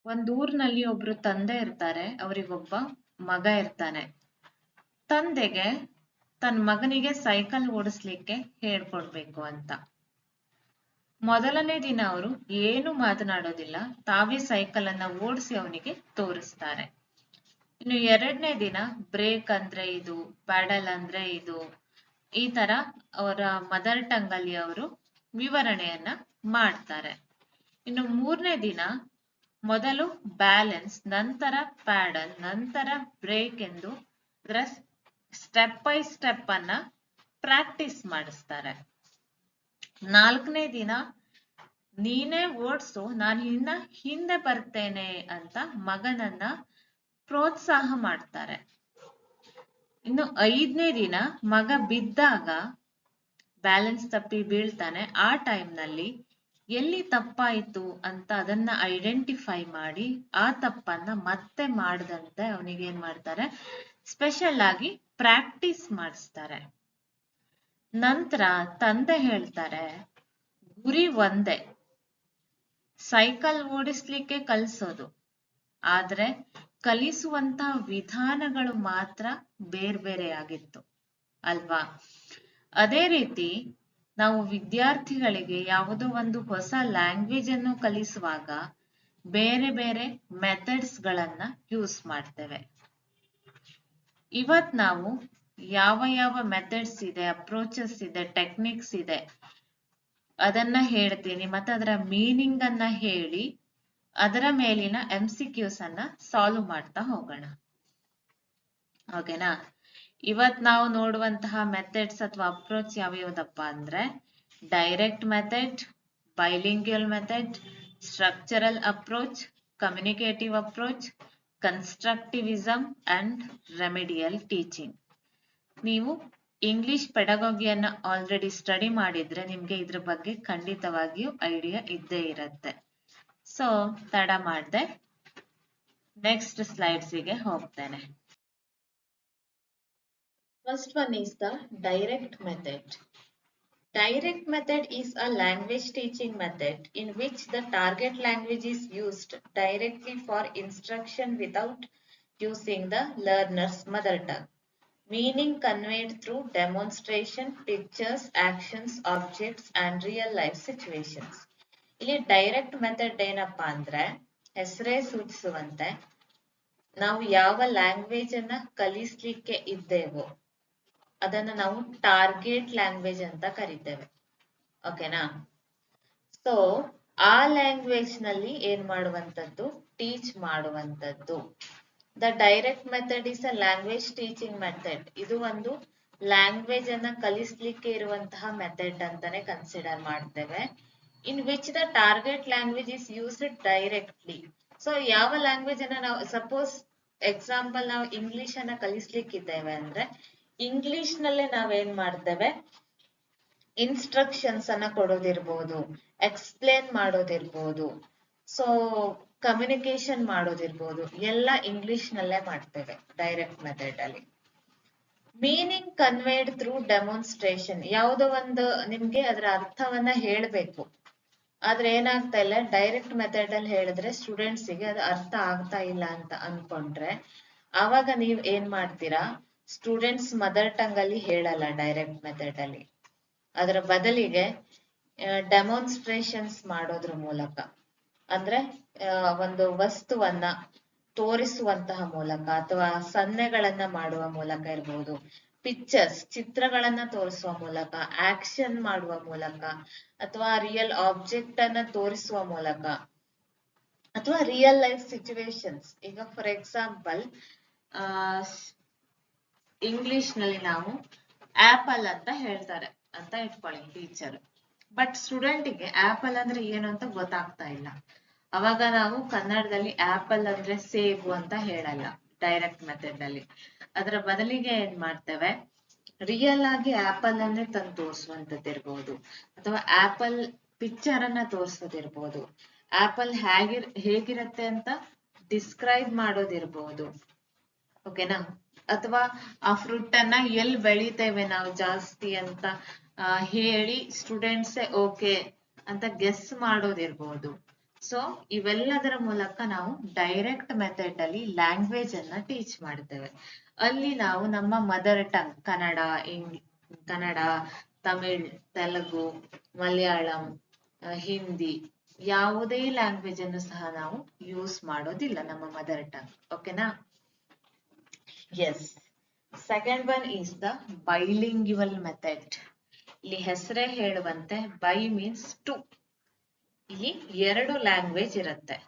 ಒಂದ್ ಊರ್ನಲ್ಲಿ ಒಬ್ರು ತಂದೆ ಇರ್ತಾರೆ, ಅವರಿಗೊಬ್ಬ ಮಗ ಇರ್ತಾನೆ. ತಂದೆಗೆ ತನ್ನ ಮಗನಿಗೆ ಸೈಕಲ್ ಓಡಿಸ್ಲಿಕ್ಕೆ ಹೇಳ್ಕೊಡ್ಬೇಕು ಅಂತ. ಮೊದಲನೇ ದಿನ ಅವರು ಏನು ಮಾತನಾಡೋದಿಲ್ಲ, ತಾವೇ ಸೈಕಲ್ ಅನ್ನ ಓಡಿಸಿ ಅವನಿಗೆ ತೋರಿಸ್ತಾರೆ. ಇನ್ನು ಎರಡನೇ ದಿನ ಬ್ರೇಕ್ ಅಂದ್ರೆ ಇದು, ಪ್ಯಾಡಲ್ ಅಂದ್ರೆ ಇದು, ಈ ತರ ಅವರ ಮದರ್ ಟಂಗ್ ಅಲ್ಲಿ ಅವರು ವಿವರಣೆಯನ್ನ ಮಾಡ್ತಾರೆ. ಇನ್ನು ಮೂರನೇ ದಿನ ಮೊದಲು ಬ್ಯಾಲೆನ್ಸ್, ನಂತರ ಪ್ಯಾಡಲ್, ನಂತರ ಬ್ರೇಕ್ ಎಂದು ಅದರ ಸ್ಟೆಪ್ ಬೈ ಸ್ಟೆಪ್ ಅನ್ನ ಪ್ರಾಕ್ಟೀಸ್ ಮಾಡಿಸ್ತಾರೆ. ನಾಲ್ಕನೇ ದಿನ ನೀನೇ ಓಡ್ಸು, ನಾನು ಇನ್ನ ಹಿಂದೆ ಬರ್ತೇನೆ ಅಂತ ಮಗನನ್ನ ಪ್ರೋತ್ಸಾಹ ಮಾಡ್ತಾರೆ. ಇನ್ನು ಐದನೇ ದಿನ ಮಗ ಬಿದ್ದಾಗ, ಬ್ಯಾಲೆನ್ಸ್ ತಪ್ಪಿ ಬೀಳ್ತಾನೆ, ಆ ಟೈಮ್ನಲ್ಲಿ ಎಲ್ಲಿ ತಪ್ಪಾಯಿತು ಅಂತ ಅದನ್ನ ಐಡೆಂಟಿಫೈ ಮಾಡಿ ಆ ತಪ್ಪನ್ನ ಮತ್ತೆ ಮಾಡದಂತೆ ಅವನಿಗೆ ಏನ್ ಮಾಡ್ತಾರೆ, ಸ್ಪೆಷಲ್ ಆಗಿ ಪ್ರಾಕ್ಟೀಸ್ ಮಾಡಿಸ್ತಾರೆ. ನಂತರ ತಂದೆ ಹೇಳ್ತಾರೆ, ಗುರಿ ಒಂದೇ, ಸೈಕಲ್ ಓಡಿಸ್ಲಿಕ್ಕೆ ಕಲಿಸೋದು, ಆದ್ರೆ ಕಲಿಸುವಂತ ವಿಧಾನಗಳು ಮಾತ್ರ ಬೇರೆ ಬೇರೆ ಆಗಿತ್ತು ಅಲ್ವಾ? ಅದೇ ರೀತಿ ನಾವು ವಿದ್ಯಾರ್ಥಿಗಳಿಗೆ ಯಾವುದೋ ಒಂದು ಹೊಸ ಲ್ಯಾಂಗ್ವೇಜ್ ಅನ್ನು ಕಲಿಸುವಾಗ ಬೇರೆ ಬೇರೆ ಮೆಥಡ್ಸ್ ಗಳನ್ನ ಯೂಸ್ ಮಾಡ್ತೇವೆ. ಇವತ್ ನಾವು ಯಾವ ಯಾವ ಮೆಥಡ್ಸ್ ಇದೆ, ಅಪ್ರೋಚಸ್ ಇದೆ, ಟೆಕ್ನಿಕ್ಸ್ ಇದೆ ಅದನ್ನ ಹೇಳ್ತೀನಿ, ಮತ್ತೆ ಅದರ ಮೀನಿಂಗ್ ಅನ್ನ ಹೇಳಿ ಅದರ ಮೇಲಿನ MCQs ಅನ್ನ ಸಾಲ್ವ್ ಮಾಡ್ತಾ ಹೋಗೋಣ. ಓಕೆನಾ? ಇವತ್ ನಾವು ನೋಡುವಂತಹ ಮೆಥಡ್ಸ್ ಅಥವಾ ಅಪ್ರೋಚ್ ಯಾವ್ಯಾವುದಪ್ಪ ಅಂದ್ರೆ direct method, bilingual method, structural approach, communicative approach, constructivism and remedial teaching. ನೀವು ಇಂಗ್ಲಿಷ್ ಪೆಡಗಾಗಿಯನ್ನ ಆಲ್ರೆಡಿ ಸ್ಟಡಿ ಮಾಡಿದ್ರೆ ನಿಮ್ಗೆ ಇದ್ರ ಬಗ್ಗೆ ಖಂಡಿತವಾಗಿಯೂ ಐಡಿಯಾ ಇದ್ದೇ ಇರತ್ತೆ. ಸೊ ತಡ ಮಾಡದೆ ನೆಕ್ಸ್ಟ್ ಸ್ಲೈಡ್ಸಿಗೆ ಹೋಗ್ತೇನೆ. First one is the direct method. Direct method is a language teaching method in which the target language is used directly for instruction without using the learner's mother tongue. Meaning conveyed through demonstration, pictures, actions, objects and real life situations. ಇಲ್ಲಿ direct method ಏನಪ್ಪಾ ಅಂದ್ರೆ ಹೆಸರೇ ಸೂಚಿಸುವಂತೆ ನಾವು ಯಾವ language ಅನ್ನ ಕಲಿಸ್ಲಿಕ್ಕೆ ಇದ್ದೇವೋ ಅದನ್ನ ನಾವು ಟಾರ್ಗೆಟ್ ಲ್ಯಾಂಗ್ವೇಜ್ ಅಂತ ಕರಿತೇವೆ. ಓಕೆನಾ? ಸೊ ಆ ಲ್ಯಾಂಗ್ವೇಜ್ ನಲ್ಲಿ ಏನ್ ಮಾಡುವಂತದ್ದು, ಟೀಚ್ ಮಾಡುವಂತದ್ದು. The direct method is a language teaching method. ಇದು ಒಂದು ಲ್ಯಾಂಗ್ವೇಜ್ ಅನ್ನ ಕಲಿಸ್ಲಿಕ್ಕೆ ಇರುವಂತಹ ಮೆಥಡ್ ಅಂತಾನೆ ಕನ್ಸಿಡರ್ ಮಾಡ್ತೇವೆ. In which the target language is used directly. So ಯಾವ ಲ್ಯಾಂಗ್ವೇಜ್ ಅನ್ನ ನಾವು, ಸಪೋಸ್ ಎಕ್ಸಾಂಪಲ್ ನಾವು ಇಂಗ್ಲಿಷ್ ಅನ್ನ ಕಲಿಸ್ಲಿಕ್ಕಿದ್ದೇವೆ ಅಂದ್ರೆ ಇಂಗ್ಲಿಷ್ ನಲ್ಲೇ ನಾವೇನ್ ಮಾಡ್ತೇವೆ, ಇನ್ಸ್ಟ್ರಕ್ಷನ್ಸ್ ಅನ್ನ ಕೊಡೋದಿರ್ಬೋದು, ಎಕ್ಸ್ಪ್ಲೇನ್ ಮಾಡೋದಿರ್ಬೋದು, ಸೊ ಕಮ್ಯುನಿಕೇಶನ್ ಮಾಡೋದಿರ್ಬೋದು, ಎಲ್ಲ ಇಂಗ್ಲಿಷ್ ನಲ್ಲೇ ಮಾಡ್ತೇವೆ ಡೈರೆಕ್ಟ್ ಮೆಥಡ್ ಅಲ್ಲಿ. Meaning conveyed through demonstration. ಯಾವುದೋ ಒಂದು ನಿಮ್ಗೆ ಅದರ ಅರ್ಥವನ್ನ ಹೇಳ್ಬೇಕು, ಆದ್ರೆ ಏನಾಗ್ತಾ ಇಲ್ಲ, ಡೈರೆಕ್ಟ್ ಮೆಥಡ್ ಅಲ್ಲಿ ಹೇಳಿದ್ರೆ ಸ್ಟೂಡೆಂಟ್ಸಿಗೆ ಅದು ಅರ್ಥ ಆಗ್ತಾ ಇಲ್ಲ ಅಂತ ಅನ್ಕೊಂಡ್ರೆ ಆವಾಗ ನೀವ್ ಏನ್ ಮಾಡ್ತೀರಾ, ಸ್ಟೂಡೆಂಟ್ಸ್ ಮದರ್ ಟಂಗ್ ಅಲ್ಲಿ ಹೇಳಲ್ಲ ಡೈರೆಕ್ಟ್ ಮೆಥಡ್ ಅಲ್ಲಿ. ಅದರ ಬದಲಿಗೆ ಡೆಮಾನ್ಸ್ಟ್ರೇಷನ್ಸ್ ಮಾಡೋದ್ರ ಮೂಲಕ, ಅಂದ್ರೆ ಒಂದು ವಸ್ತುವನ್ನ ತೋರಿಸುವಂತಹ ಮೂಲಕ ಅಥವಾ ಸನ್ನೆಗಳನ್ನ ಮಾಡುವ ಮೂಲಕ ಇರ್ಬೋದು, ಪಿಕ್ಚರ್ಸ್ ಚಿತ್ರಗಳನ್ನ ತೋರಿಸುವ ಮೂಲಕ, ಆಕ್ಷನ್ ಮಾಡುವ ಮೂಲಕ, ಅಥವಾ ರಿಯಲ್ ಆಬ್ಜೆಕ್ಟ್ ಅನ್ನ ತೋರಿಸುವ ಮೂಲಕ, ಅಥವಾ ರಿಯಲ್ ಲೈಫ್ ಸಿಚುವೇಶನ್ಸ್. ಈಗ ಫಾರ್ ಎಕ್ಸಾಂಪಲ್ ಇಂಗ್ಲಿಷ್ ನಲ್ಲಿ ನಾವು ಆಪಲ್ ಅಂತ ಹೇಳ್ತಾರೆ ಅಂತ ಇಟ್ಕೊಳ್ಳಿ ಟೀಚರ್, ಬಟ್ ಸ್ಟೂಡೆಂಟಿಗೆ ಆಪಲ್ ಅಂದ್ರೆ ಏನು ಅಂತ ಗೊತ್ತಾಗ್ತಾ ಇಲ್ಲ. ಅವಾಗ ನಾವು ಕನ್ನಡದಲ್ಲಿ ಆಪಲ್ ಅಂದ್ರೆ ಸೇಬು ಅಂತ ಹೇಳಲ್ಲ ಡೈರೆಕ್ಟ್ ಮೆಥಡ್ ಅಲ್ಲಿ. ಅದರ ಬದಲಿಗೆ ಏನ್ ಮಾಡ್ತೇವೆ, ರಿಯಲ್ ಆಗಿ ಆಪಲ್ ಅನ್ನೇ ತಂದು ತೋರಿಸುವಂತದ್ದಿರ್ಬೋದು, ಅಥವಾ ಆಪಲ್ ಪಿಕ್ಚರ್ ಅನ್ನ ತೋರಿಸೋದಿರ್ಬೋದು, ಆಪಲ್ ಹೇಗಿರತ್ತೆ ಅಂತ ಡಿಸ್ಕ್ರೈಬ್ ಮಾಡೋದಿರ್ಬೋದು. ಓಕೆನಾ? ಅಥವಾ ಆ ಫ್ರೂಟ್ ಅನ್ನ ಎಲ್ಲಿ ಬೆಳಿತೇವೆ ನಾವು ಜಾಸ್ತಿ ಅಂತ ಹೇಳಿ ಸ್ಟೂಡೆಂಟ್ಸೇ ಓಕೆ ಅಂತ ಗೆಸ್ ಮಾಡೋದಿರ್ಬೋದು. ಸೊ ಇವೆಲ್ಲದರ ಮೂಲಕ ನಾವು ಡೈರೆಕ್ಟ್ ಮೆಥಡ್ ಅಲ್ಲಿ ಲ್ಯಾಂಗ್ವೇಜ್ ಅನ್ನ ಟೀಚ್ ಮಾಡ್ತೇವೆ. ಅಲ್ಲಿ ನಾವು ನಮ್ಮ ಮದರ್ ಟಂಗ್ ಕನ್ನಡ, ತಮಿಳ್, ತೆಲುಗು, ಮಲಯಾಳಂ, ಹಿಂದಿ ಯಾವುದೇ ಲ್ಯಾಂಗ್ವೇಜ್ ಅನ್ನು ಸಹ ನಾವು ಯೂಸ್ ಮಾಡೋದಿಲ್ಲ ನಮ್ಮ ಮದರ್ ಟಂಗ್. ಓಕೆನಾ? Yes. Second one is the bilingual method. ಇಲ್ಲಿ ಹೆಸರೇ ಹೇಳುವಂತೆ ಬೈ ಮೀನ್ಸ್ ಟು. ಇಲ್ಲಿ ಎರಡು ಲ್ಯಾಂಗ್ವೇಜ್ ಇರುತ್ತೆ.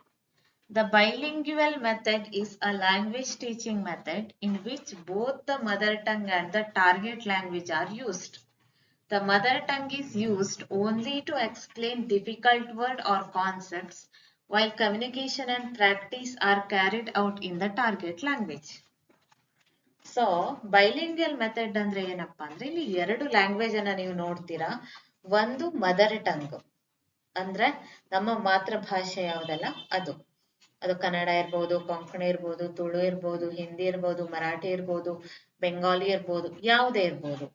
The bilingual method is a language teaching method in which both the mother tongue and the target language are used. The mother tongue is used only to explain difficult words or concepts, while communication and practice are carried out in the target language. So bilingual method ಅಂದ್ರೆ ಏನಪ್ಪಾ ಅಂದ್ರೆ ಇಲ್ಲಿ ಎರಡು language ಅನ್ನ ನೀವು ನೋಡ್ತೀರಾ. ಒಂದು mother tongue ಅಂದ್ರೆ ನಮ್ಮ ಮಾತೃಭಾಷೆ ಯಾವುದಲ್ಲ ಅದು ಕನ್ನಡ ಇರ್ಬೋದು, ಕೊಂಕಣಿ ಇರ್ಬೋದು, ತುಳು ಇರ್ಬೋದು, ಹಿಂದಿ ಇರ್ಬೋದು, ಮರಾಠಿ ಇರ್ಬೋದು, ಬೆಂಗಾಲಿ ಇರ್ಬೋದು, ಯಾವುದೇ ಇರ್ಬೋದು.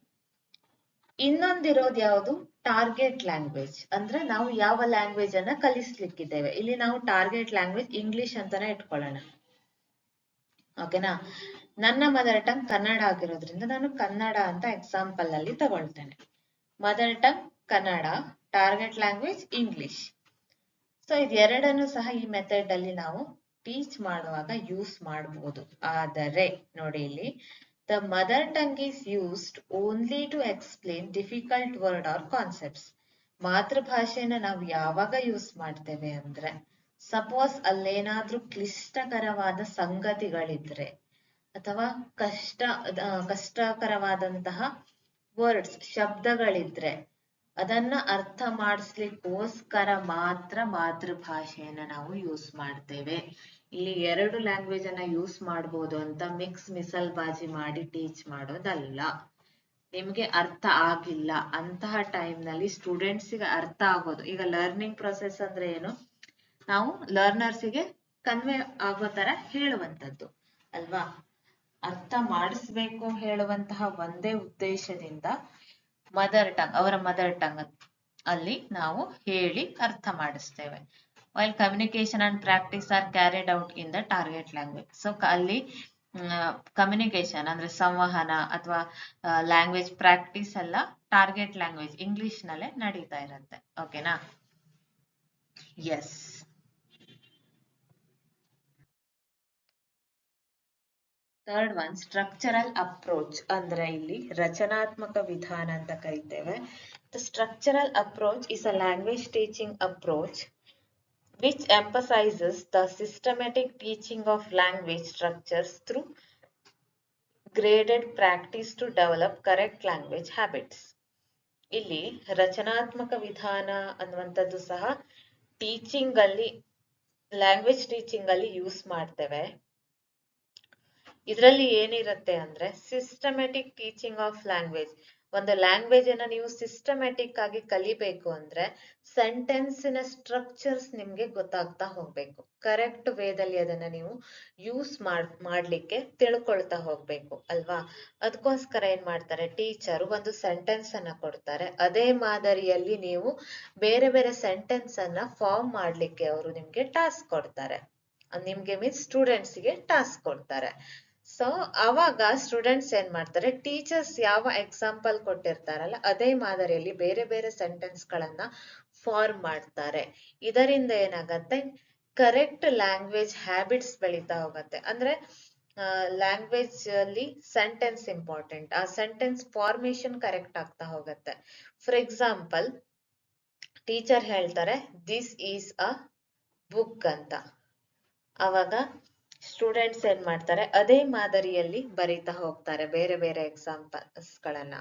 ಇನ್ನೊಂದಿರೋದು ಯಾವುದು? Target language. ಅಂದ್ರೆ ನಾವು ಯಾವ ಲ್ಯಾಂಗ್ವೇಜ್ ಅನ್ನ ಕಲಿಸ್ಲಿಕ್ಕಿದ್ದೇವೆ. ಇಲ್ಲಿ ನಾವು ಟಾರ್ಗೆಟ್ ಲ್ಯಾಂಗ್ವೇಜ್ ಇಂಗ್ಲಿಷ್ ಅಂತಾನೆ ಇಟ್ಕೊಳ್ಳೋಣ. ಓಕೆನಾ? ನನ್ನ ಮದರ್ ಟಂಗ್ ಕನ್ನಡ ಆಗಿರೋದ್ರಿಂದ ನಾನು ಕನ್ನಡ ಅಂತ ಎಕ್ಸಾಂಪಲ್ ಅಲ್ಲಿ ತಗೊಳ್ತೇನೆ. Mother tongue Kannada, target language English. So ಇದೆರಡನ್ನು ಸಹ ಈ ಮೆಥಡ್ ಅಲ್ಲಿ ನಾವು ಟೀಚ್ ಮಾಡುವಾಗ ಯೂಸ್ ಮಾಡಬಹುದು. ಆದರೆ ನೋಡಿ ಇಲ್ಲಿ the mother tongue is used only to explain difficult word or concepts. ಮಾತೃಭಾಷೆನ ನಾವು ಯಾವಾಗ ಯೂಸ್ ಮಾಡ್ತೇವೆ ಅಂದ್ರೆ ಸಪೋಸ್ ಅಲ್ಲೇನಾದ್ರೂ ಕ್ಲಿಷ್ಟಕರವಾದ ಸಂಗತಿಗಳಿದ್ರೆ ಅಥವಾ ಕಷ್ಟಕರವಾದಂತಹ ವರ್ಡ್ಸ್ ಶಬ್ದಗಳಿದ್ರೆ ಅದನ್ನ ಅರ್ಥ ಮಾಡಿಸ್ಲಿಕ್ಕೋಸ್ಕರ ಮಾತ್ರ ಮಾತೃಭಾಷೆಯನ್ನ ನಾವು ಯೂಸ್ ಮಾಡ್ತೇವೆ. ಇಲ್ಲಿ ಎರಡು ಲ್ಯಾಂಗ್ವೇಜ್ ಅನ್ನ ಯೂಸ್ ಮಾಡ್ಬೋದು ಅಂತ ಮಿಸಲ್ ಬಾಜಿ ಮಾಡಿ ಟೀಚ್ ಮಾಡೋದಲ್ಲ. ನಿಮ್ಗೆ ಅರ್ಥ ಆಗಿಲ್ಲ ಅಂತಹ ಟೈಮ್ ನಲ್ಲಿ ಸ್ಟೂಡೆಂಟ್ಸಿಗೆ ಅರ್ಥ ಆಗೋದು. ಈಗ ಲರ್ನಿಂಗ್ ಪ್ರೊಸೆಸ್ ಅಂದ್ರೆ ಏನು? ನಾವು ಲರ್ನರ್ಸಿಗೆ ಕನ್ವೆ ಆಗೋ ತರ ಹೇಳುವಂತದ್ದು ಅಲ್ವಾ? ಅರ್ಥ ಮಾಡಿಸ್ಬೇಕು ಹೇಳುವಂತಹ ಒಂದೇ ಉದ್ದೇಶದಿಂದ ಅವರ ಮದರ್ ಟಂಗ್ ಅಲ್ಲಿ ನಾವು ಹೇಳಿ ಅರ್ಥ ಮಾಡಿಸ್ತೇವೆ. While communication and practice are carried out in the target language. So ಅಲ್ಲಿ ಕಮ್ಯುನಿಕೇಶನ್ ಅಂದ್ರೆ ಸಂವಹನ ಅಥವಾ ಲ್ಯಾಂಗ್ವೇಜ್ ಪ್ರಾಕ್ಟೀಸ್ ಎಲ್ಲ ಟಾರ್ಗೆಟ್ ಲ್ಯಾಂಗ್ವೇಜ್ ಇಂಗ್ಲಿಷ್ ನಲ್ಲೇ ನಡೀತಾ ಇರುತ್ತೆ. ಓಕೆನಾ? Yes. Third one structural approach ಅಂದ್ರೆ ಇಲ್ಲಿ ರಚನಾತ್ಮಕ ವಿಧಾನ ಅಂತ ಕರಿತೇವೆ. The structural approach is a language teaching approach which emphasizes the systematic teaching of language structures through graded practice to develop correct language habits. ಇಲ್ಲಿ ರಚನಾತ್ಮಕ ವಿಧಾನ ಅನ್ನುವಂಥದ್ದು ಸಹ ಟೀಚಿಂಗ್ ಅಲ್ಲಿ ಲ್ಯಾಂಗ್ವೇಜ್ ಟೀಚಿಂಗ್ ಅಲ್ಲಿ ಯೂಸ್ ಮಾಡ್ತೇವೆ. ಇದರಲ್ಲಿ ಏನಿರುತ್ತೆ ಅಂದ್ರೆ ಸಿಸ್ಟಮ್ಯಾಟಿಕ್ ಟೀಚಿಂಗ್ ಆಫ್ ಲ್ಯಾಂಗ್ವೇಜ್. ಒಂದು ಲ್ಯಾಂಗ್ವೇಜ್ ಅನ್ನ ನೀವು ಸಿಸ್ಟಮ್ಯಾಟಿಕ್ ಆಗಿ ಕಲಿಬೇಕು ಅಂದ್ರೆ ಸೆಂಟೆನ್ಸಿನ ಸ್ಟ್ರಕ್ಚರ್ಸ್ ನಿಮ್ಗೆ ಗೊತ್ತಾಗ್ತಾ ಹೋಗ್ಬೇಕು. ಕರೆಕ್ಟ್ ವೇದಲ್ಲಿ ಅದನ್ನ ನೀವು ಯೂಸ್ ಮಾಡ್ಲಿಕ್ಕೆ ತಿಳ್ಕೊಳ್ತಾ ಹೋಗ್ಬೇಕು ಅಲ್ವಾ? ಅದಕ್ಕೋಸ್ಕರ ಏನ್ ಮಾಡ್ತಾರೆ ಟೀಚರ್ ಒಂದು ಸೆಂಟೆನ್ಸ್ ಅನ್ನ ಕೊಡ್ತಾರೆ. ಅದೇ ಮಾದರಿಯಲ್ಲಿ ನೀವು ಬೇರೆ ಬೇರೆ ಸೆಂಟೆನ್ಸ್ ಅನ್ನ ಫಾರ್ಮ್ ಮಾಡ್ಲಿಕ್ಕೆ ಅವರು ನಿಮ್ಗೆ ಟಾಸ್ಕ್ ಕೊಡ್ತಾರೆ. ನಿಮ್ಗೆ ಮೀನ್ಸ್ ಸ್ಟೂಡೆಂಟ್ಸ್ಗೆ ಟಾಸ್ಕ್ ಕೊಡ್ತಾರೆ. ಸೊ ಅವಾಗ ಸ್ಟೂಡೆಂಟ್ಸ್ ಏನ್ ಮಾಡ್ತಾರೆ, ಟೀಚರ್ಸ್ ಯಾವ ಎಕ್ಸಾಂಪಲ್ ಕೊಟ್ಟಿರ್ತಾರಲ್ಲ ಅದೇ ಮಾದರಿಯಲ್ಲಿ ಬೇರೆ ಬೇರೆ ಸೆಂಟೆನ್ಸ್ ಗಳನ್ನ ಫಾರ್ಮ್ ಮಾಡ್ತಾರೆ. ಇದರಿಂದ ಏನಾಗತ್ತೆ, ಕರೆಕ್ಟ್ ಲ್ಯಾಂಗ್ವೇಜ್ ಹ್ಯಾಬಿಟ್ಸ್ ಬೆಳೀತಾ ಹೋಗತ್ತೆ. ಅಂದ್ರೆ ಲ್ಯಾಂಗ್ವೇಜ್ ಅಲ್ಲಿ ಸೆಂಟೆನ್ಸ್ ಇಂಪಾರ್ಟೆಂಟ್, ಆ ಸೆಂಟೆನ್ಸ್ ಫಾರ್ಮೇಶನ್ ಕರೆಕ್ಟ್ ಆಗ್ತಾ ಹೋಗತ್ತೆ. ಫಾರ್ ಎಕ್ಸಾಂಪಲ್ ಟೀಚರ್ ಹೇಳ್ತಾರೆ ದಿಸ್ ಈಸ್ ಅ ಬುಕ್ ಅಂತ. ಅವಾಗ ಸ್ಟೂಡೆಂಟ್ಸ್ ಏನ್ ಮಾಡ್ತಾರೆ ಅದೇ ಮಾದರಿಯಲ್ಲಿ ಬರೀತಾ ಹೋಗ್ತಾರೆ ಬೇರೆ ಬೇರೆ ಎಕ್ಸಾಂಪಲ್ಸ್ ಗಳನ್ನ.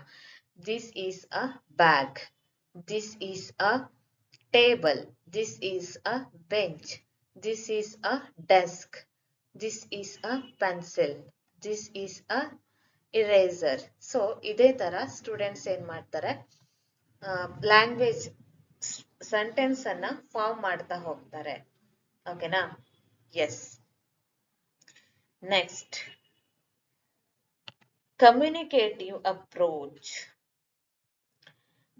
This is a bag, this is a table, this is a bench, this is a desk, this is a pencil, this is a eraser. So ಇದೇ ತರ ಸ್ಟೂಡೆಂಟ್ಸ್ ಏನ್ ಮಾಡ್ತಾರೆ ಲ್ಯಾಂಗ್ವೇಜ್ ಸೆಂಟೆನ್ಸ್ ಅನ್ನ ಫಾರ್ಮ್ ಮಾಡ್ತಾ ಹೋಗ್ತಾರೆ. ಓಕೆನಾ? S. Next, communicative approach.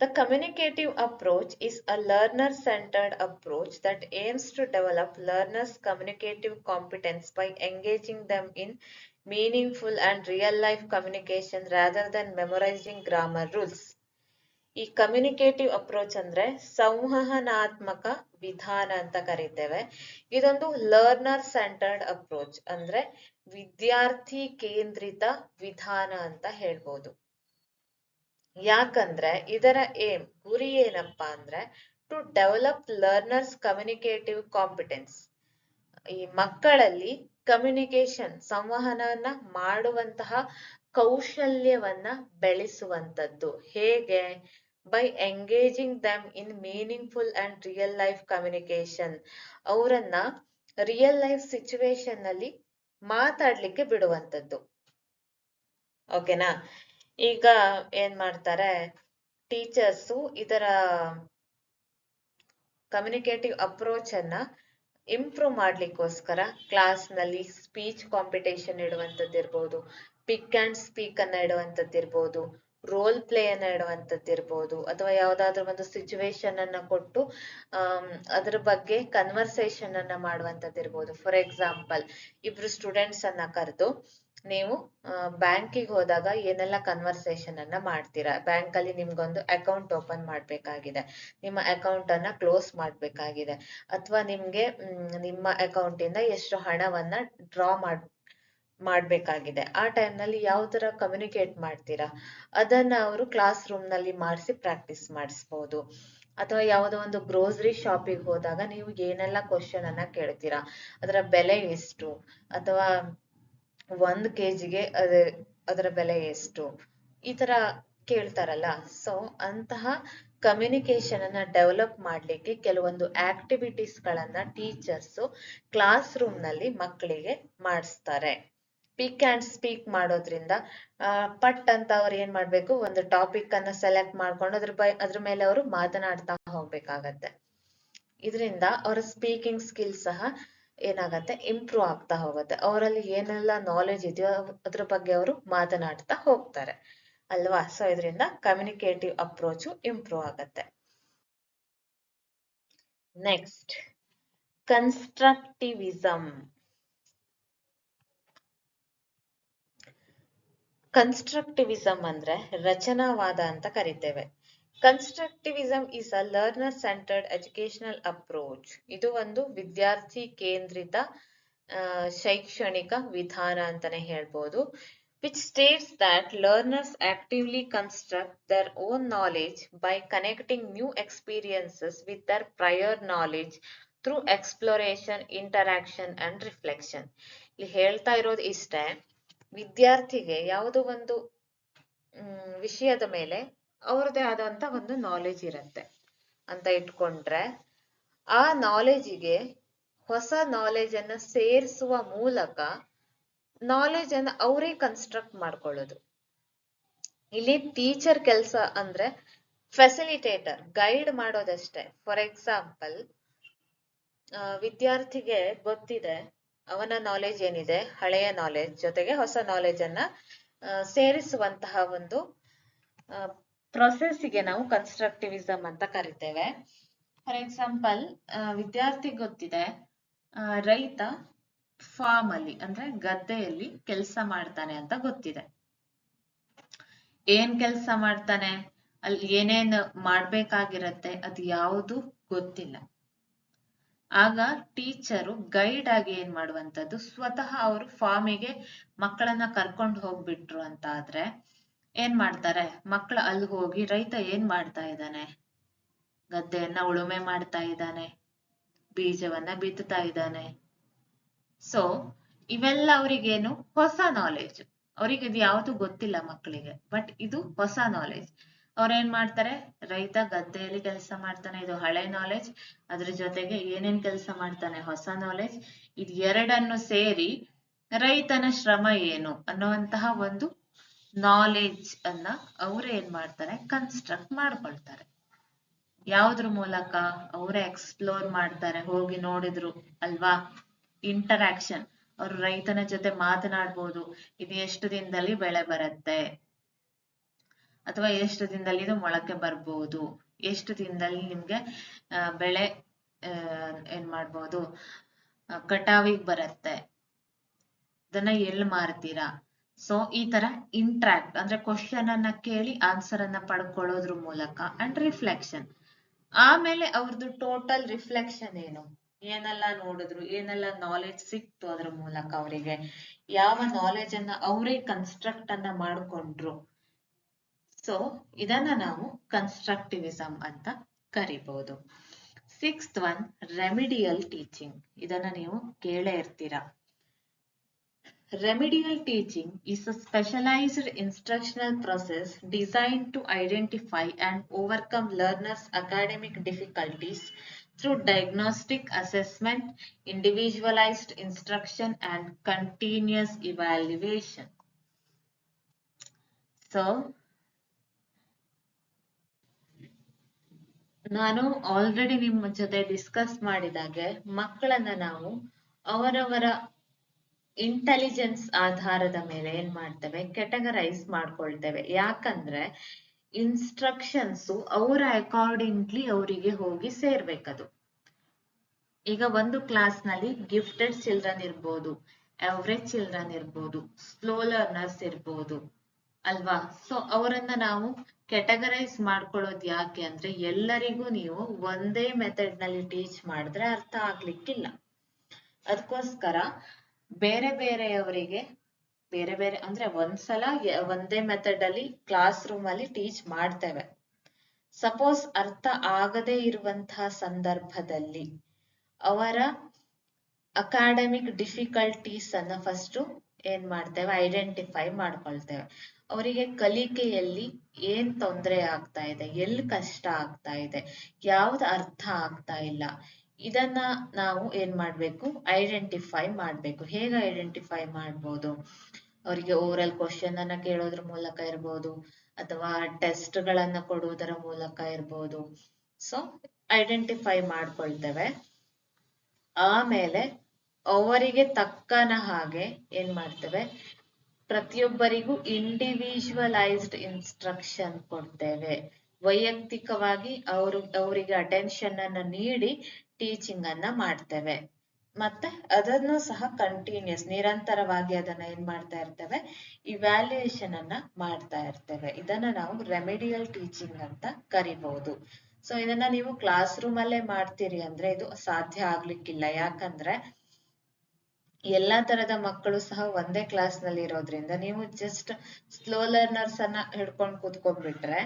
The communicative approach is a learner-centered approach that aims to develop learners' communicative competence by engaging them in meaningful and real-life communication rather than memorizing grammar rules. ಈ communicative approach ಅಂದ್ರೆ ಸಂವಹನಾತ್ಮಕ ವಿಧಾನ ಅಂತ ಕರಿತೇವೆ. ಇದೊಂದು learner centred approach ಅಂದ್ರೆ ವಿದ್ಯಾರ್ಥಿ ಕೇಂದ್ರಿತ ವಿಧಾನ ಅಂತ ಹೇಳ್ಬೋದು. ಯಾಕಂದ್ರೆ ಇದರ ಗುರಿ ಏನಪ್ಪಾ ಅಂದ್ರೆ to develop learners communicative competence. ಈ ಮಕ್ಕಳಲ್ಲಿ ಕಮ್ಯುನಿಕೇಶನ್ ಸಂವಹನವನ್ನ ಮಾಡುವಂತಹ ಕೌಶಲ್ಯವನ್ನ ಬೆಳೆಸುವಂತದ್ದು. ಹೇಗೆ? By engaging them in meaningful and real life communication. ಅವರನ್ನ ರಿಯಲ್ ಲೈಫ್ ಸಿಚುವೇಶನ್ ನಲ್ಲಿ ಮಾತಾಡ್ಲಿಕ್ಕೆ ಬಿಡುವಂತದ್ದು. ಓಕೆನಾ? ಈಗ ಏನ್ ಮಾಡ್ತಾರೆ ಟೀಚರ್ಸು ಇದರ ಕಮ್ಯುನಿಕೇಟಿವ್ ಅಪ್ರೋಚ್ ಅನ್ನ ಇಂಪ್ರೂವ್ ಮಾಡ್ಲಿಕ್ಕೋಸ್ಕರ ಕ್ಲಾಸ್ ನಲ್ಲಿ ಸ್ಪೀಚ್ ಕಾಂಪಿಟೇಷನ್ ಇಡುವಂತದ್ದಿರ್ಬೋದು, ಪಿಕ್ ಅಂಡ್ ಸ್ಪೀಕ್ ಅನ್ನ ಇಡುವಂತದ್ದಿರ್ಬೋದು, ರೋಲ್ ಪ್ಲೇ ಅನ್ನ ಇಡುವಂತದ್ದಿರ್ಬೋದು, ಅಥವಾ ಯಾವ್ದಾದ್ರು ಒಂದು ಸಿಚುವೇಶನ್ ಅನ್ನ ಕೊಟ್ಟು ಅದ್ರ ಬಗ್ಗೆ ಕನ್ವರ್ಸೇಷನ್ ಅನ್ನ ಮಾಡುವಂತದ್ದಿರ್ಬೋದು. ಫಾರ್ ಎಕ್ಸಾಂಪಲ್, ಇಬ್ರು ಸ್ಟೂಡೆಂಟ್ಸ್ ಅನ್ನ ಕರೆದು ನೀವು ಬ್ಯಾಂಕಿಗೆ ಹೋದಾಗ ಏನೆಲ್ಲ ಕನ್ವರ್ಸೇಷನ್ ಅನ್ನ ಮಾಡ್ತೀರಾ, ಬ್ಯಾಂಕ್ ಅಲ್ಲಿ ನಿಮ್ಗೊಂದು ಅಕೌಂಟ್ ಓಪನ್ ಮಾಡ್ಬೇಕಾಗಿದೆ, ನಿಮ್ಮ ಅಕೌಂಟ್ ಅನ್ನ ಕ್ಲೋಸ್ ಮಾಡ್ಬೇಕಾಗಿದೆ, ಅಥವಾ ನಿಮ್ಗೆ ನಿಮ್ಮ ಅಕೌಂಟ್ ಇಂದ ಎಷ್ಟು ಹಣವನ್ನ ಡ್ರಾ ಮಾಡ್ಬೇಕಾಗಿದೆ. ಆ ಟೈಮ್ ನಲ್ಲಿ ಯಾವ ತರ ಕಮ್ಯುನಿಕೇಟ್ ಮಾಡ್ತೀರಾ ಅದನ್ನ ಅವರು ಕ್ಲಾಸ್ ರೂಮ್ ನಲ್ಲಿ ಮಾಡಿಸಿ ಪ್ರಾಕ್ಟೀಸ್ ಮಾಡಿಸ್ಬೋದು. ಅಥವಾ ಯಾವುದೋ ಒಂದು ಗ್ರೋಸರಿ ಶಾಪಿಗೆ ಹೋದಾಗ ನೀವು ಏನೆಲ್ಲ ಕ್ವಶನ್ ಅನ್ನ ಕೇಳ್ತೀರಾ, ಅದರ ಬೆಲೆ ಎಷ್ಟು, ಅಥವಾ 1 kgಗೆ ಅದರ ಬೆಲೆ ಎಷ್ಟು, ಈ ತರ ಕೇಳ್ತಾರಲ್ಲ. ಸೊ ಅಂತಹ ಕಮ್ಯುನಿಕೇಶನ್ ಅನ್ನ ಡೆವಲಪ್ ಮಾಡ್ಲಿಕ್ಕೆ ಕೆಲವೊಂದು ಆಕ್ಟಿವಿಟೀಸ್ ಗಳನ್ನ ಟೀಚರ್ಸ್ ಕ್ಲಾಸ್ ರೂಮ್ ನಲ್ಲಿ ಮಕ್ಕಳಿಗೆ ಮಾಡಿಸ್ತಾರೆ. ಪಿಕ್ ಅಂಡ್ ಸ್ಪೀಕ್ ಮಾಡೋದ್ರಿಂದ ಪಟ್ ಅಂತ ಅವ್ರು ಏನ್ ಮಾಡ್ಬೇಕು, ಒಂದು ಟಾಪಿಕ್ ಅನ್ನ ಸೆಲೆಕ್ಟ್ ಮಾಡ್ಕೊಂಡು ಅದ್ರ ಮೇಲೆ ಅವರು ಮಾತನಾಡ್ತಾ ಹೋಗ್ಬೇಕಾಗತ್ತೆ. ಇದರಿಂದ ಅವರ ಸ್ಪೀಕಿಂಗ್ ಸ್ಕಿಲ್ ಸಹ ಏನಾಗತ್ತೆ, ಇಂಪ್ರೂವ್ ಆಗ್ತಾ ಹೋಗುತ್ತೆ. ಅವರಲ್ಲಿ ಏನೆಲ್ಲ ನಾಲೆಜ್ ಇದೆಯೋ ಅದ್ರ ಬಗ್ಗೆ ಅವರು ಮಾತನಾಡ್ತಾ ಹೋಗ್ತಾರೆ ಅಲ್ವಾ. ಸೊ ಇದರಿಂದ ಕಮ್ಯುನಿಕೇಟಿವ್ ಅಪ್ರೋಚ್ ಇಂಪ್ರೂವ್ ಆಗತ್ತೆ. Next, constructivism. ಕನ್ಸ್ಟ್ರಕ್ಟಿವಿಸಮ್ ಅಂದ್ರೆ ರಚನಾವಾದ ಅಂತ ಕರಿತೇವೆ. Constructivism is a learner centred educational approach. ಇದು ಒಂದು ವಿದ್ಯಾರ್ಥಿ ಕೇಂದ್ರಿತ ಶೈಕ್ಷಣಿಕ ವಿಧಾನ ಅಂತಾನೆ ಹೇಳ್ಬೋದು. which states that learners actively construct their own knowledge by connecting new experiences with their prior knowledge through exploration, interaction and reflection. ಇಲ್ಲಿ ಹೇಳ್ತಾ ಇರೋದು ಇಷ್ಟೇ, ವಿದ್ಯಾರ್ಥಿಗೆ ಯಾವುದೋ ಒಂದು ವಿಷಯದ ಮೇಲೆ ಅವ್ರದೇ ಆದಂತ ಒಂದು ನಾಲೆಜ್ ಇರತ್ತೆ ಅಂತ ಇಟ್ಕೊಂಡ್ರೆ, ಆ ನಾಲೆಜಿಗೆ ಹೊಸ ನಾಲೆಜ್ ಅನ್ನ ಸೇರಿಸುವ ಮೂಲಕ ನಾಲೆಜ್ ಅನ್ನ ಅವರೇ ಕನ್ಸ್ಟ್ರಕ್ಟ್ ಮಾಡ್ಕೊಳ್ಳೋದು. ಇಲ್ಲಿ ಟೀಚರ್ ಕೆಲಸ ಅಂದ್ರೆ ಫೆಸಿಲಿಟೇಟರ್, ಗೈಡ್ ಮಾಡೋದಷ್ಟೇ. ಫಾರ್ ಎಕ್ಸಾಂಪಲ್, ವಿದ್ಯಾರ್ಥಿಗೆ ಗೊತ್ತಿದೆ ಅವನ ನಾಲೆಜ್ ಏನಿದೆ, ಹಳೆಯ ನಾಲೆಜ್ ಜೊತೆಗೆ ಹೊಸ ನಾಲೆಜ್ ಅನ್ನ ಸೇರಿಸುವಂತಹ ಒಂದು ಪ್ರೊಸೆಸ್ಗೆ ನಾವು ಕನ್ಸ್ಟ್ರಕ್ಟಿವಿಸಮ್ ಅಂತ ಕರಿತೇವೆ. ಫಾರ್ ಎಕ್ಸಾಂಪಲ್, ವಿದ್ಯಾರ್ಥಿಗೆ ಗೊತ್ತಿದೆ ರೈತ ಫಾರ್ಮ್ ಅಲ್ಲಿ ಅಂದ್ರೆ ಗದ್ದೆಯಲ್ಲಿ ಕೆಲಸ ಮಾಡ್ತಾನೆ ಅಂತ ಗೊತ್ತಿದೆ. ಏನ್ ಕೆಲಸ ಮಾಡ್ತಾನೆ, ಅಲ್ಲಿ ಏನೇನ್ ಮಾಡ್ಬೇಕಾಗಿರತ್ತೆ ಅದು ಯಾವುದು ಗೊತ್ತಿಲ್ಲ. ಆಗ ಟೀಚರು ಗೈಡ್ ಆಗಿ ಏನ್ ಮಾಡುವಂತದ್ದು, ಸ್ವತಃ ಅವರು ಫಾರ್ಮಿಗೆ ಮಕ್ಕಳನ್ನ ಕರ್ಕೊಂಡು ಹೋಗ್ಬಿಟ್ರು ಅಂತ ಆದ್ರೆ ಏನ್ ಮಾಡ್ತಾರೆ, ಮಕ್ಕಳು ಅಲ್ಲಿ ಹೋಗಿ ರೈತ ಏನ್ ಮಾಡ್ತಾ ಇದ್ದಾನೆ, ಗದ್ದೆಯನ್ನ ಉಳುಮೆ ಮಾಡ್ತಾ ಇದ್ದಾನೆ, ಬೀಜವನ್ನ ಬಿತ್ತುತ್ತಾ ಇದ್ದಾನೆ. ಸೊ ಇವೆಲ್ಲ ಅವ್ರಿಗೇನು ಹೊಸ ನಾಲೆಜ್, ಅವ್ರಿಗೆ ಇದು ಯಾವುದು ಗೊತ್ತಿಲ್ಲ ಮಕ್ಕಳಿಗೆ, ಬಟ್ ಇದು ಹೊಸ ನಾಲೆಜ್. ಅವ್ರೇನ್ ಮಾಡ್ತಾರೆ, ರೈತ ಗದ್ದೆಯಲ್ಲಿ ಕೆಲಸ ಮಾಡ್ತಾನೆ, ಇದು ಹಳೆ ನಾಲೆಜ್, ಅದ್ರ ಜೊತೆಗೆ ಏನೇನ್ ಕೆಲಸ ಮಾಡ್ತಾನೆ ಹೊಸ ನಾಲೆಜ್, ಇದು ಎರಡನ್ನು ಸೇರಿ ರೈತನ ಶ್ರಮ ಏನು ಅನ್ನುವಂತಹ ಒಂದು ನಾಲೆಜ್ ಅನ್ನ ಅವ್ರು ಏನ್ ಮಾಡ್ತಾರೆ, ಕನ್ಸ್ಟ್ರಕ್ಟ್ ಮಾಡ್ಕೊಳ್ತಾರೆ. ಯಾವ್ದ್ರ ಮೂಲಕ, ಅವರೇ ಎಕ್ಸ್ಪ್ಲೋರ್ ಮಾಡ್ತಾರೆ, ಹೋಗಿ ನೋಡಿದ್ರು ಅಲ್ವಾ, ಇಂಟರಾಕ್ಷನ್. ಅವ್ರು ರೈತನ ಜೊತೆ ಮಾತನಾಡ್ಬೋದು, ಇದು ಎಷ್ಟು ದಿನದಲ್ಲಿ ಬೆಳೆ ಬರುತ್ತೆ, ಅಥವಾ ಎಷ್ಟು ದಿನದಲ್ಲಿ ಇದು ಮೊಳಕೆ ಬರ್ಬೋದು, ಎಷ್ಟು ದಿನದಲ್ಲಿ ನಿಮ್ಗೆ ಬೆಳೆ ಏನ್ ಮಾಡ್ಬೋದು, ಕಟಾವಿಗೆ ಬರುತ್ತೆ, ಅದನ್ನ ಎಲ್ಲಿ ಮಾರ್ತೀರಾ. ಸೊ ಈ ತರ ಇಂಟ್ರಾಕ್ಟ್ ಅಂದ್ರೆ ಕ್ವಶನ್ ಅನ್ನ ಕೇಳಿ ಆನ್ಸರ್ ಅನ್ನ ಪಡ್ಕೊಳ್ಳೋದ್ರ ಮೂಲಕ ಅಂಡ್ ರಿಫ್ಲೆಕ್ಷನ್. ಆಮೇಲೆ ಅವ್ರದ್ದು ಟೋಟಲ್ ರಿಫ್ಲೆಕ್ಷನ್ ಏನು, ಏನೆಲ್ಲ ನೋಡಿದ್ರು, ಏನೆಲ್ಲ ನಾಲೆಡ್ಜ್ ಸಿಕ್ತು ಅದ್ರ ಮೂಲಕ, ಅವರಿಗೆ ಯಾವ ನಾಲೆಜ್ ಅನ್ನ ಅವರೇ ಕನ್ಸ್ಟ್ರಕ್ಟ್ ಅನ್ನ ಮಾಡ್ಕೊಂಡ್ರು. ಸೊ ಇದನ್ನ ನಾವು ಕನ್ಸ್ಟ್ರಕ್ಟಿವಿಸಮ್ ಅಂತ ಕರಿಬಹುದು. Sixth one remedial teaching. ಇದನ್ನ ನೀವು ಕೇಳೇ ಇರ್ತೀರಾ. Remedial teaching is a specialized instructional process designed to identify and overcome learners' academic difficulties through diagnostic assessment, individualized instruction, and continuous evaluation. So, ನಾನು ಆಲ್ರೆಡಿ ನಿಮ್ಮ ಜೊತೆ ಡಿಸ್ಕಸ್ ಮಾಡಿದಾಗೆ ಮಕ್ಕಳನ್ನ ನಾವು ಅವರವರ ಇಂಟೆಲಿಜೆನ್ಸ್ ಆಧಾರದ ಮೇಲೆ ಏನ್ ಮಾಡ್ತೇವೆ, ಕೆಟಗರೈಸ್ ಮಾಡ್ಕೊಳ್ತೇವೆ. ಯಾಕಂದ್ರೆ ಇನ್ಸ್ಟ್ರಕ್ಷನ್ಸ್ ಅವರ ಅಕಾರ್ಡಿಂಗ್ಲಿ ಅವರಿಗೆ ಹೋಗಿ ಸೇರ್ಬೇಕದು. ಈಗ ಒಂದು ಕ್ಲಾಸ್ ನಲ್ಲಿ ಗಿಫ್ಟೆಡ್ ಚಿಲ್ಡ್ರನ್ ಇರ್ಬೋದು, ಅವರೇಜ್ ಚಿಲ್ಡ್ರನ್ ಇರ್ಬೋದು, ಸ್ಲೋ ಲರ್ನರ್ಸ್ ಇರ್ಬೋದು ಅಲ್ವಾ. ಸೊ ಅವರನ್ನ ನಾವು ಕೆಟಗರೈಸ್ ಮಾಡ್ಕೊಳ್ಳೋದು ಯಾಕೆ ಅಂದ್ರೆ ಎಲ್ಲರಿಗೂ ನೀವು ಒಂದೇ ಮೆಥಡ್ ನಲ್ಲಿ ಟೀಚ್ ಮಾಡಿದ್ರೆ ಅರ್ಥ ಆಗ್ಲಿಕ್ಕಿಲ್ಲ. ಅದಕ್ಕೋಸ್ಕರ ಬೇರೆ ಬೇರೆಯವರಿಗೆ ಬೇರೆ ಬೇರೆ ಅಂದ್ರೆ ಒಂದ್ಸಲ ಒಂದೇ ಮೆಥಡ್ ಅಲ್ಲಿ ಕ್ಲಾಸ್ ರೂಮ್ ಅಲ್ಲಿ ಟೀಚ್ ಮಾಡ್ತೇವೆ. ಸಪೋಸ್ ಅರ್ಥ ಆಗದೇ ಇರುವಂತಹ ಸಂದರ್ಭದಲ್ಲಿ ಅವರ ಅಕಾಡೆಮಿಕ್ ಡಿಫಿಕಲ್ಟೀಸ್ ಅನ್ನ ಫಸ್ಟ್ ಏನ್ ಮಾಡ್ತೇವೆ, ಐಡೆಂಟಿಫೈ ಮಾಡ್ಕೊಳ್ತೇವೆ. ಅವರಿಗೆ ಕಲಿಕೆಯಲ್ಲಿ ಏನ್ ತೊಂದರೆ ಆಗ್ತಾ ಇದೆ, ಎಲ್ಲಿ ಕಷ್ಟ ಆಗ್ತಾ ಇದೆ, ಯಾವ್ದು ಅರ್ಥ ಆಗ್ತಾ ಇಲ್ಲ, ಇದನ್ನ ನಾವು ಏನ್ ಮಾಡ್ಬೇಕು, ಐಡೆಂಟಿಫೈ ಮಾಡ್ಬೇಕು. ಹೇಗೆ ಐಡೆಂಟಿಫೈ ಮಾಡ್ಬೋದು, ಅವರಿಗೆ ಓರಲ್ ಕ್ವಶನ್ ಅನ್ನ ಕೇಳೋದ್ರ ಮೂಲಕ ಇರ್ಬೋದು, ಅಥವಾ ಟೆಸ್ಟ್ ಗಳನ್ನ ಕೊಡುವುದರ ಮೂಲಕ ಇರ್ಬೋದು. ಸೊ ಐಡೆಂಟಿಫೈ ಮಾಡ್ಕೊಳ್ತೇವೆ. ಆಮೇಲೆ ಅವರಿಗೆ ತಕ್ಕನ ಹಾಗೆ ಏನ್ ಮಾಡ್ತೇವೆ, ಪ್ರತಿಯೊಬ್ಬರಿಗೂ ಇಂಡಿವಿಜುವಲೈಸ್ಡ್ ಇನ್ಸ್ಟ್ರಕ್ಷನ್ ಕೊಡ್ತೇವೆ. ವೈಯಕ್ತಿಕವಾಗಿ ಅವರಿಗೆ ಅಟೆನ್ಷನ್ ಅನ್ನ ನೀಡಿ ಟೀಚಿಂಗ್ ಅನ್ನ ಮಾಡ್ತೇವೆ. ಮತ್ತೆ ಅದನ್ನು ಸಹ ಕಂಟಿನ್ಯೂಸ್ ನಿರಂತರವಾಗಿ ಅದನ್ನ ಏನ್ ಮಾಡ್ತಾ ಇರ್ತೇವೆ, ಇವ್ಯಾಲ್ಯೂಯೇಷನ್ ಅನ್ನ ಮಾಡ್ತಾ ಇರ್ತೇವೆ. ಇದನ್ನ ನಾವು ರೆಮಿಡಿಯಲ್ ಟೀಚಿಂಗ್ ಅಂತ ಕರಿಬಹುದು. ಸೊ ಇದನ್ನ ನೀವು ಕ್ಲಾಸ್ ರೂಮ್ ಅಲ್ಲೇ ಮಾಡ್ತೀರಿ ಅಂದ್ರೆ ಇದು ಸಾಧ್ಯ ಆಗ್ಲಿಕ್ಕಿಲ್ಲ. ಯಾಕಂದ್ರೆ ಎಲ್ಲಾ ತರದ ಮಕ್ಕಳು ಸಹ ಒಂದೇ ಕ್ಲಾಸ್ ನಲ್ಲಿ ಇರೋದ್ರಿಂದ ನೀವು ಜಸ್ಟ್ ಸ್ಲೋ ಲರ್ನರ್ಸ್ ಅನ್ನ ಹಿಡ್ಕೊಂಡು ಕೂತ್ಕೊಂಡ್ಬಿಟ್ರೆ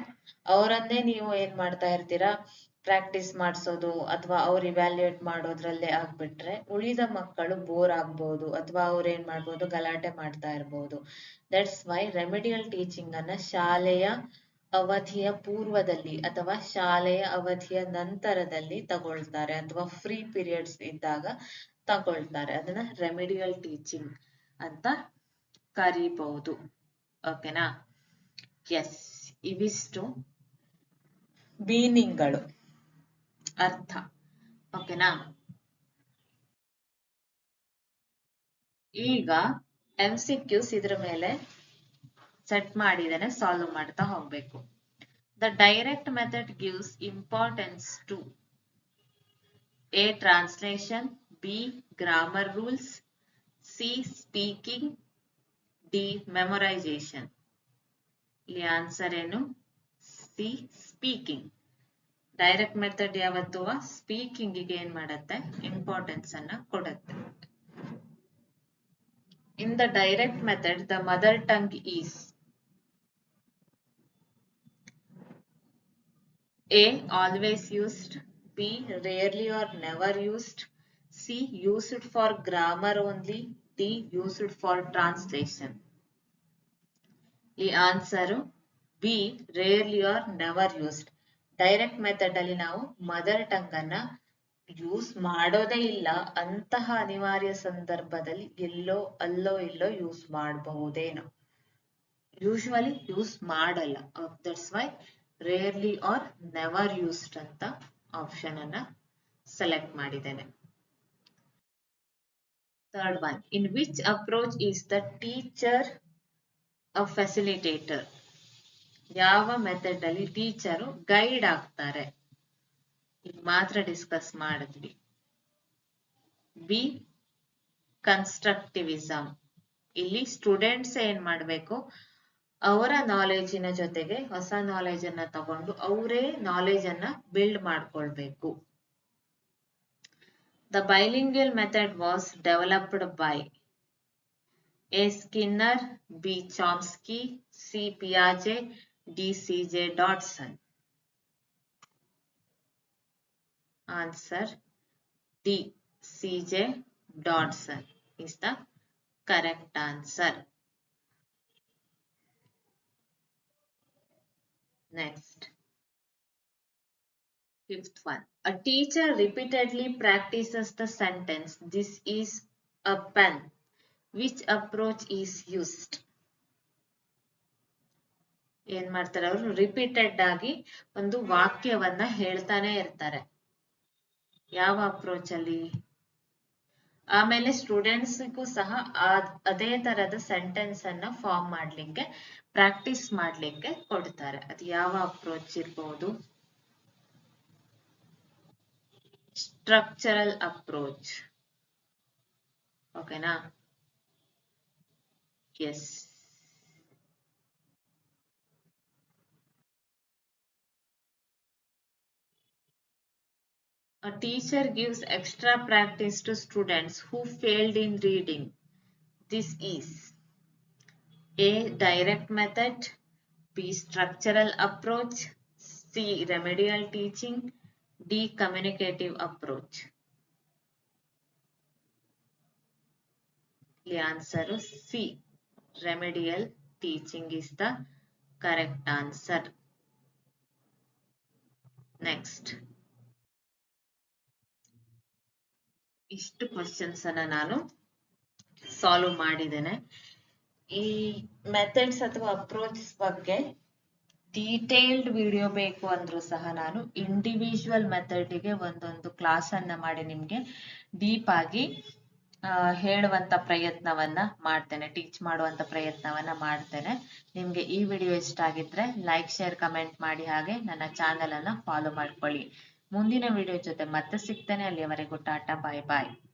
ಅವರನ್ನೇ ನೀವು ಏನ್ ಮಾಡ್ತಾ ಇರ್ತೀರಾ, ಪ್ರಾಕ್ಟೀಸ್ ಮಾಡಿಸೋದು ಅಥವಾ ಅವ್ರು ಇವ್ಯಾಲ್ಯೂಯೇಟ್ ಮಾಡೋದ್ರಲ್ಲೇ ಆಗ್ಬಿಟ್ರೆ ಉಳಿದ ಮಕ್ಕಳು ಬೋರ್ ಆಗ್ಬಹುದು, ಅಥವಾ ಅವ್ರು ಏನ್ ಮಾಡ್ಬೋದು, ಗಲಾಟೆ ಮಾಡ್ತಾ ಇರ್ಬೋದು. ದಟ್ಸ್ ವೈ ರೆಮಿಡಿಯಲ್ ಟೀಚಿಂಗ್ ಅನ್ನ ಶಾಲೆಯ ಅವಧಿಯ ಪೂರ್ವದಲ್ಲಿ ಅಥವಾ ಶಾಲೆಯ ಅವಧಿಯ ನಂತರದಲ್ಲಿ ತಗೊಳ್ತಾರೆ, ಅಥವಾ ಫ್ರೀ ಪೀರಿಯಡ್ಸ್ ಇದ್ದಾಗ ತಗೊಳ್ತಾರೆ. ಅದನ್ನ ರೆಮಿಡಿಯಲ್ ಟೀಚಿಂಗ್ ಅಂತ ಕರಿಬಹುದು. ಓಕೆನಾ? ಎಸ್, ಇವಿಷ್ಟು ಮೀನಿಂಗ್ಗಳು, ಅರ್ಥ. ಓಕೆನಾ? ಈಗ MCQs ಇದ್ರ ಮೇಲೆ ಸೆಟ್ ಮಾಡಿದ್ದೇನೆ, ಸಾಲ್ವ್ ಮಾಡ್ತಾ ಹೋಗ್ಬೇಕು. The direct method gives importance to A. Translation, B. Grammar rules, C. Speaking, D. Memorization. ಇಲ್ಲಿ ಆನ್ಸರ್ ಏನು? C. Speaking. ಡೈರೆಕ್ಟ್ ಮೆಥಡ್ ಯಾವತ್ತು ಸ್ಪೀಕಿಂಗ್ ಗೆ ಏನ್ ಮಾಡುತ್ತೆ, ಇಂಪಾರ್ಟೆನ್ಸ್ ಅನ್ನ ಕೊಡುತ್ತೆ. In the direct method, the mother tongue is A. Always used, B. Rarely or never used, C. Used for grammar only, D. Used for translation. ಈ answer B. Rarely or never used. Direct method ಅಲ್ಲಿ ನಾವು mother tongue ಅನ್ನ use ಮಾಡೋದೇ ಇಲ್ಲ, ಅಂತಹ ಅನಿವಾರ್ಯ ಸಂದರ್ಭದಲ್ಲಿ ಅಲ್ಲೋ ಇಲ್ಲೋ ಯೂಸ್ ಮಾಡಬಹುದೇನೋ, ಯೂಶುವಲಿ ಯೂಸ್ ಮಾಡಲ್ಲ. That's why rarely or never used ಅಂತ ಆಪ್ಷನ್ ಅನ್ನ ಸೆಲೆಕ್ಟ್ ಮಾಡಿದ್ದೇನೆ. Third one, in which approach is the teacher a facilitator? ಯಾವ ಮೆಥಡ್ ಅಲ್ಲಿ ಟೀಚರು ಗೈಡ್ ಆಗ್ತಾರೆ, ಇದು ಮಾತ್ರ ಡಿಸ್ಕಸ್ ಮಾಡಿದ್ವಿ. ಬಿ ಕನ್ಸ್ಟ್ರಕ್ಟಿವಿಸಮ್, ಇಲ್ಲಿ ಸ್ಟೂಡೆಂಟ್ಸ್ ಏನ್ ಮಾಡ್ಬೇಕು, ಅವರ ನಾಲೆಜಿನ ಜೊತೆಗೆ ಹೊಸ ನಾಲೆಜ್ ಅನ್ನ ತಗೊಂಡು ಅವರೇ ನಾಲೆಜ್ ಅನ್ನ ಬಿಲ್ಡ್ ಮಾಡ್ಕೊಳ್ಬೇಕು. The bilingual method was developed by A Skinner, B Chomsky, C ಪಿಯಾಜೆ, D C J. Dodson. Answer D. C.J. Dodson is the correct answer. Next. Fifth one. A teacher repeatedly practices the sentence, "This is a pen." Which approach is used? ಏನ್ ಮಾಡ್ತಾರೆ ಅವರು, repeated ಆಗಿ ಒಂದು ವಾಕ್ಯವನ್ನ ಹೇಳ್ತಾನೆ ಇರ್ತಾರೆ. ಯಾವ ಅಪ್ರೋಚ್ ಅಲ್ಲಿ? ಆಮೇಲೆ ಸ್ಟೂಡೆಂಟ್ಸ್ಗೂ ಸಹ ಅದೇ ತರದ ಸೆಂಟೆನ್ಸ್ ಅನ್ನ ಫಾರ್ಮ್ ಮಾಡ್ಲಿಕ್ಕೆ, ಪ್ರಾಕ್ಟೀಸ್ ಮಾಡ್ಲಿಕ್ಕೆ ಕೊಡ್ತಾರೆ. ಅದು ಯಾವ ಅಪ್ರೋಚ್ ಇರ್ಬೋದು? Structural approach. ಓಕೆನಾ? S. A teacher gives extra practice to students who failed in reading. This is A. Direct method, B. Structural approach, C. Remedial teaching, D. Communicative approach. The answer is C. Remedial teaching is the correct answer. Next. ಇಷ್ಟು questions ಅನ್ನ ನಾನು solve ಮಾಡಿದ್ದೇನೆ. ಈ methods ಅಥವಾ approach ಬಗ್ಗೆ detailed video ಬೇಕು ಅಂದ್ರೂ ಸಹ ನಾನು ಇಂಡಿವಿಜುವಲ್ ಮೆಥಡ್ಗೆ ಒಂದೊಂದು ಕ್ಲಾಸ್ ಅನ್ನ ಮಾಡಿ ನಿಮ್ಗೆ ಡೀಪ್ ಆಗಿ ಹೇಳುವಂತ ಪ್ರಯತ್ನವನ್ನ ಮಾಡ್ತೇನೆ, ಟೀಚ್ ಮಾಡುವಂತ ಪ್ರಯತ್ನವನ್ನ ಮಾಡ್ತೇನೆ. ನಿಮ್ಗೆ ಈ ವಿಡಿಯೋ ಇಷ್ಟ ಆಗಿದ್ರೆ ಲೈಕ್, ಶೇರ್, ಕಮೆಂಟ್ ಮಾಡಿ, ಹಾಗೆ ನನ್ನ ಚಾನೆಲ್ ಅನ್ನ ಫಾಲೋ ಮಾಡ್ಕೊಳ್ಳಿ. ಮುಂದಿನ ವಿಡಿಯೋ ಜೊತೆ ಮತ್ತೆ ಸಿಗ್ತೇನೆ. ಅಲ್ಲಿಯವರೆಗೂ ಟಾಟಾ, ಬಾಯ್ ಬಾಯ್.